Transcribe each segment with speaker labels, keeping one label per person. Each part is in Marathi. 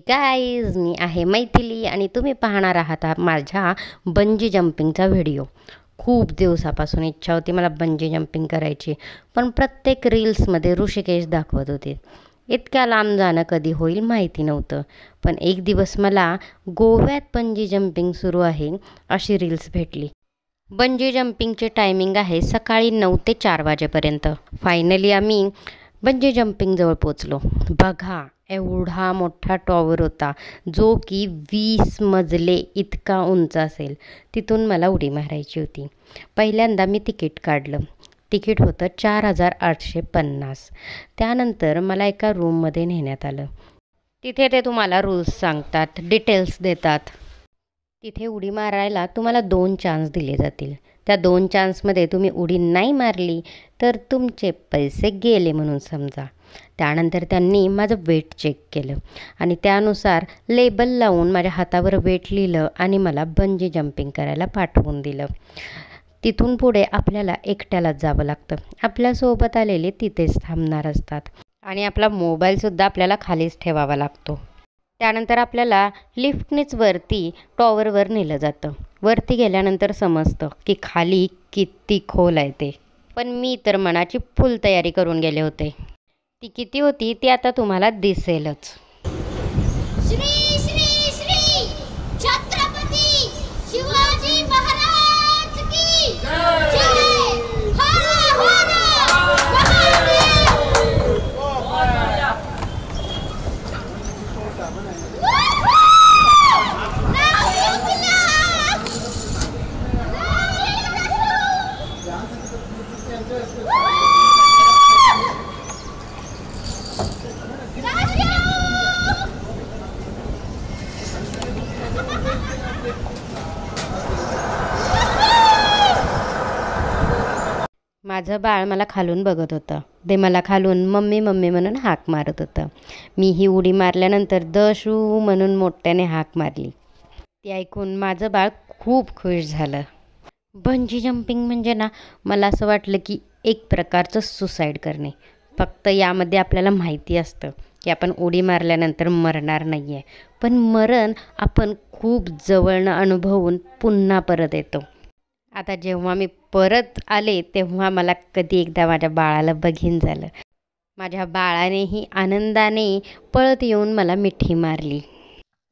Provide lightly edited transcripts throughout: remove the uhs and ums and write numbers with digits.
Speaker 1: गाईज, मी आहे मैथिली आणि तुम्ही पाहणार आहात माझ्या बंजी जंपिंगचा व्हिडिओ. खूप दिवसापासून इच्छा होती मला बंजी जंपिंग करायची, पण प्रत्येक रील्समध्ये ऋषिकेश दाखवत होते. इतक्या लांब जाणं कधी होईल माहिती नव्हतं, पण एक दिवस मला गोव्यात बंजी जंपिंग सुरू आहे अशी रील्स भेटली. बंजी जंपिंगचे टायमिंग आहे सकाळी 9 ते 4 वाजेपर्यंत. फायनली आम्ही बंजी जंपिंगजवळ पोचलो. बघा, एवढा मोठा टॉवर होता जो की 20 मजले इतका उंच असेल. तिथून मला उडी मारायची होती. पहिल्यांदा मी तिकीट काढलं. तिकीट होतं 4,850. त्यानंतर मला एका रूममध्ये नेण्यात आलं. तिथे ते तुम्हाला रूल्स सांगतात, डिटेल्स देतात. तिथे उडी मारायला तुम्हाला 2 चान्स दिले जातील. त्या 2 चान्समध्ये तुम्ही उडी नाही मारली तर तुमचे पैसे गेले म्हणून समजा. त्यानंतर त्यांनी माझं वेट चेक केलं आणि त्यानुसार लेबल लावून माझ्या हातावर वेट लिहिलं आणि मला बंजी जंपिंग करायला पाठवून दिलं. तिथून पुढे आपल्याला एकट्यालाच जावं लागतं. आपल्यासोबत आलेले तिथेच थांबणार असतात आणि आपला मोबाईलसुद्धा आपल्याला खालीच ठेवावा लागतो. त्यानंतर आपल्याला लिफ्टनेच वरती टॉवरवर नेलं जातं. वरती गेल्यानंतर समजतं की खाली किती खोल आहे ते. पण मी तर मनाची फुल तयारी करून गेले होते. ती किती होती ती आता तुम्हाला दिसेलच.
Speaker 2: श्री श्री श्री छत्रपती शिवाजी महाराज की जय. हर हर महादेव.
Speaker 1: माझं बाळ मला खालून बघत होतं. ते मला खालून मम्मी मम्मी म्हणून हाक मारत होतं. मी ही उडी मारल्यानंतर दशू म्हणून मोठ्याने हाक मारली. ती ऐकून माझं बाळ खूप खुश झालं. बंजी जंपिंग म्हणजे ना, मला असं वाटलं की एक प्रकारचं सुसाईड करणे. फक्त यामध्ये आपल्याला माहिती असतं की आपण उडी मारल्यानंतर मरणार नाही आहे, पण मरण आपण खूप जवळनं अनुभवून पुन्हा परत येतो. आता जेव्हा मी परत आले तेव्हा मला कधी एकदा माझ्या बाळाला बघीन झालं. माझ्या बाळानेही आनंदाने पळत येऊन मला मिठी मारली.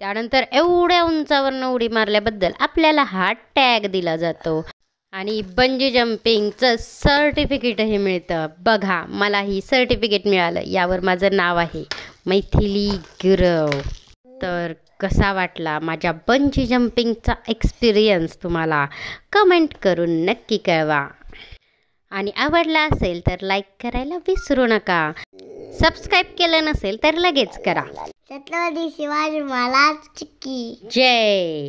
Speaker 1: त्यानंतर एवढ्या उंचावरनं उडी मारल्याबद्दल आपल्याला हा टॅग दिला जातो आणि बंजी जंपिंगचं सर्टिफिकेटही मिळतं. बघा, मला ही सर्टिफिकेट मिळालं. यावर माझं नाव आहे मैथिली गुरव. तर कसा वाटला माझ्या बंजी जंपिंगचा एक्सपिरियन्स तुम्हाला कमेंट करून नक्की कळवा. आणि आवडला असेल तर लाईक करायला विसरू नका. सबस्क्राईब केलं नसेल तर लगेच करा.
Speaker 2: छत्रपती शिवाजी महाराज की
Speaker 1: जय.